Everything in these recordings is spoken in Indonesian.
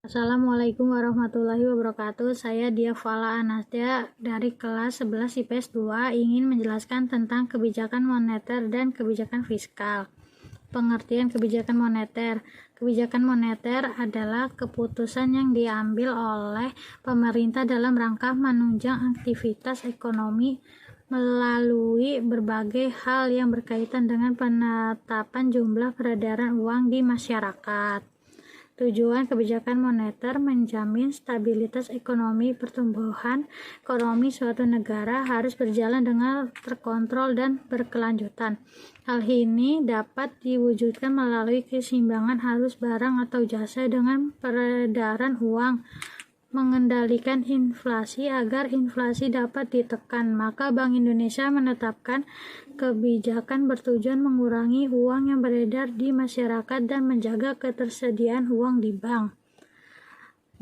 Assalamualaikum warahmatullahi wabarakatuh. Saya Diafala Anastia dari kelas 11 IPS 2 ingin menjelaskan tentang kebijakan moneter dan kebijakan fiskal. Pengertian kebijakan moneter. Kebijakan moneter adalah keputusan yang diambil oleh pemerintah dalam rangka menunjang aktivitas ekonomi melalui berbagai hal yang berkaitan dengan penetapan jumlah peredaran uang di masyarakat. Tujuan kebijakan moneter menjamin stabilitas ekonomi. Pertumbuhan ekonomi suatu negara harus berjalan dengan terkontrol dan berkelanjutan. Hal ini dapat diwujudkan melalui keseimbangan arus barang atau jasa dengan peredaran uang. Mengendalikan inflasi. Agar inflasi dapat ditekan, maka Bank Indonesia menetapkan kebijakan bertujuan mengurangi uang yang beredar di masyarakat dan menjaga ketersediaan uang di bank.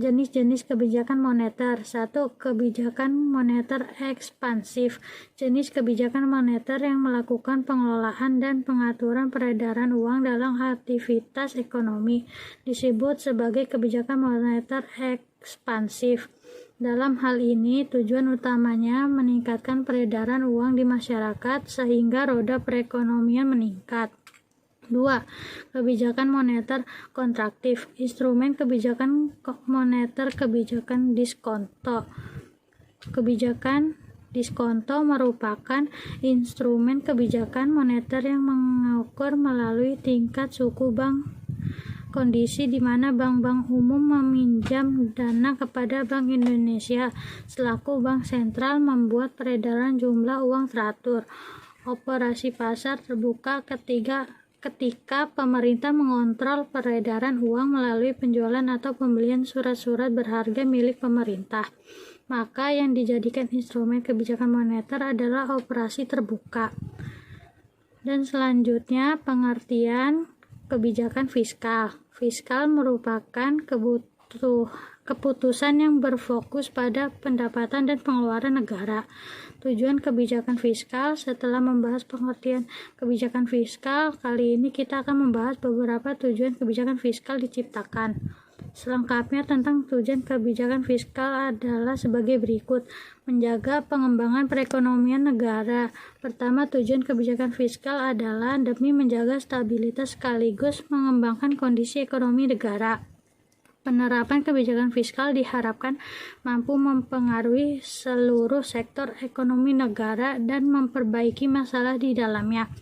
Jenis-jenis kebijakan moneter. 1. Kebijakan moneter ekspansif. Jenis kebijakan moneter yang melakukan pengelolaan dan pengaturan peredaran uang dalam aktivitas ekonomi disebut sebagai kebijakan moneter ekspansif. Dalam hal ini, tujuan utamanya meningkatkan peredaran uang di masyarakat sehingga roda perekonomian meningkat. 2. Kebijakan moneter kontraktif. Instrumen kebijakan moneter kebijakan diskonto. Kebijakan diskonto merupakan instrumen kebijakan moneter yang mengukur melalui tingkat suku bank kondisi di mana bank-bank umum meminjam dana kepada Bank Indonesia selaku bank sentral membuat peredaran jumlah uang teratur. Operasi pasar terbuka. Ketika pemerintah mengontrol peredaran uang melalui penjualan atau pembelian surat-surat berharga milik pemerintah, maka yang dijadikan instrumen kebijakan moneter adalah operasi terbuka. Dan selanjutnya, pengertian kebijakan fiskal. Fiskal merupakan keputusan yang berfokus pada pendapatan dan pengeluaran negara. Tujuan kebijakan fiskal. Setelah membahas pengertian kebijakan fiskal, kali ini kita akan membahas beberapa tujuan kebijakan fiskal diciptakan. Selengkapnya tentang tujuan kebijakan fiskal adalah sebagai berikut. Menjaga pengembangan perekonomian negara. Pertama, tujuan kebijakan fiskal adalah demi menjaga stabilitas sekaligus mengembangkan kondisi ekonomi negara. Penerapan kebijakan fiskal diharapkan mampu mempengaruhi seluruh sektor ekonomi negara dan memperbaiki masalah di dalamnya,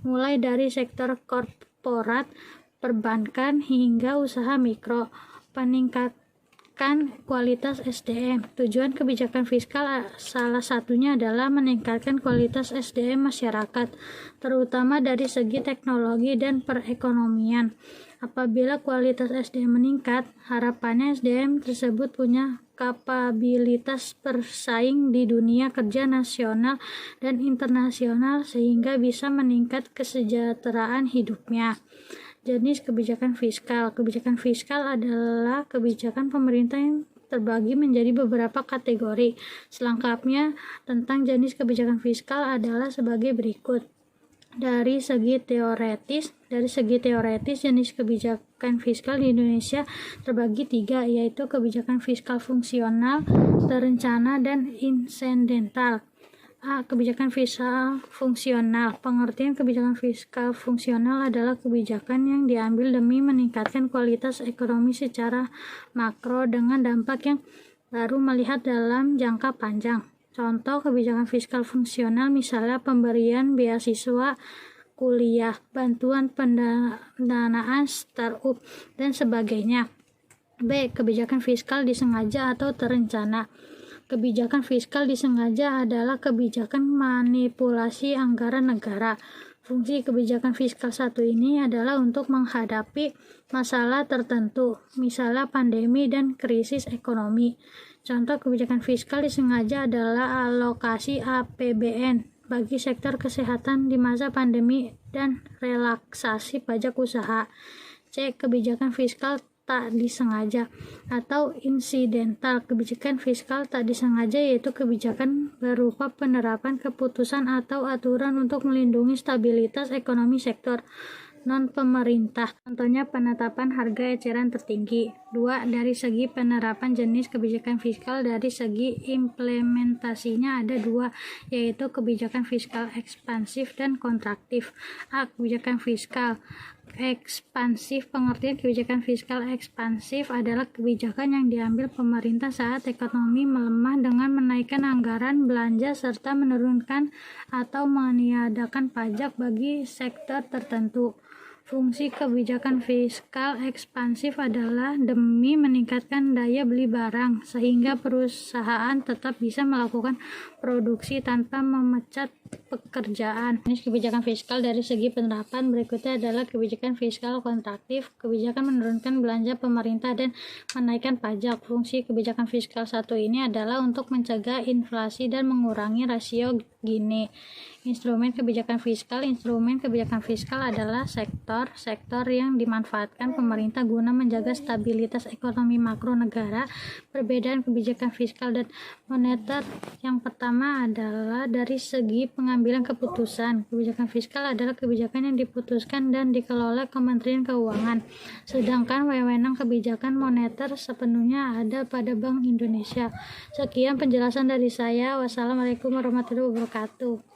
mulai dari sektor korporat, perbankan, hingga usaha mikro. Peningkatkan kualitas SDM. Tujuan kebijakan fiskal salah satunya adalah meningkatkan kualitas SDM masyarakat, terutama dari segi teknologi dan perekonomian. Apabila kualitas SDM meningkat, harapannya SDM tersebut punya kapabilitas bersaing di dunia kerja nasional dan internasional sehingga bisa meningkat kesejahteraan hidupnya. Jenis kebijakan fiskal. Kebijakan fiskal adalah kebijakan pemerintah yang terbagi menjadi beberapa kategori. Selengkapnya tentang jenis kebijakan fiskal adalah sebagai berikut. Dari segi teoretis, jenis kebijakan fiskal di Indonesia terbagi 3, yaitu kebijakan fiskal fungsional, terencana, dan insidental. A. Kebijakan fiskal fungsional. Pengertian kebijakan fiskal fungsional adalah kebijakan yang diambil demi meningkatkan kualitas ekonomi secara makro dengan dampak yang baru melihat dalam jangka panjang. Contoh kebijakan fiskal fungsional misalnya pemberian beasiswa kuliah, bantuan pendanaan startup, dan sebagainya. B. Kebijakan fiskal disengaja atau terencana. Kebijakan fiskal disengaja adalah kebijakan manipulasi anggaran negara. Fungsi kebijakan fiskal satu ini adalah untuk menghadapi masalah tertentu, misalnya pandemi dan krisis ekonomi. Contoh kebijakan fiskal disengaja adalah alokasi APBN bagi sektor kesehatan di masa pandemi dan relaksasi pajak usaha. C. Kebijakan fiskal tak disengaja atau insidental. Kebijakan fiskal tak disengaja yaitu kebijakan berupa penerapan keputusan atau aturan untuk melindungi stabilitas ekonomi sektor non-pemerintah. Contohnya penetapan harga eceran tertinggi. 2. Dari segi penerapan jenis kebijakan fiskal, dari segi implementasinya ada 2, yaitu kebijakan fiskal ekspansif dan kontraktif. A. Kebijakan fiskal ekspansif. Pengertian kebijakan fiskal ekspansif adalah kebijakan yang diambil pemerintah saat ekonomi melemah dengan menaikkan anggaran belanja serta menurunkan atau meniadakan pajak bagi sektor tertentu. Fungsi kebijakan fiskal ekspansif adalah demi meningkatkan daya beli barang sehingga perusahaan tetap bisa melakukan produksi tanpa memecat pekerjaan. Jenis kebijakan fiskal dari segi penerapan berikutnya adalah kebijakan fiskal kontraktif, kebijakan menurunkan belanja pemerintah dan menaikkan pajak. Fungsi kebijakan fiskal satu ini adalah untuk mencegah inflasi dan mengurangi rasio Gini. Instrumen kebijakan fiskal adalah sektor yang dimanfaatkan pemerintah guna menjaga stabilitas ekonomi makro negara. Perbedaan kebijakan fiskal dan moneter yang pertama adalah dari segi pengambilan keputusan. Kebijakan fiskal adalah kebijakan yang diputuskan dan dikelola Kementerian Keuangan, sedangkan wewenang kebijakan moneter sepenuhnya ada pada Bank Indonesia. Sekian penjelasan dari saya. Wassalamualaikum warahmatullahi wabarakatuh.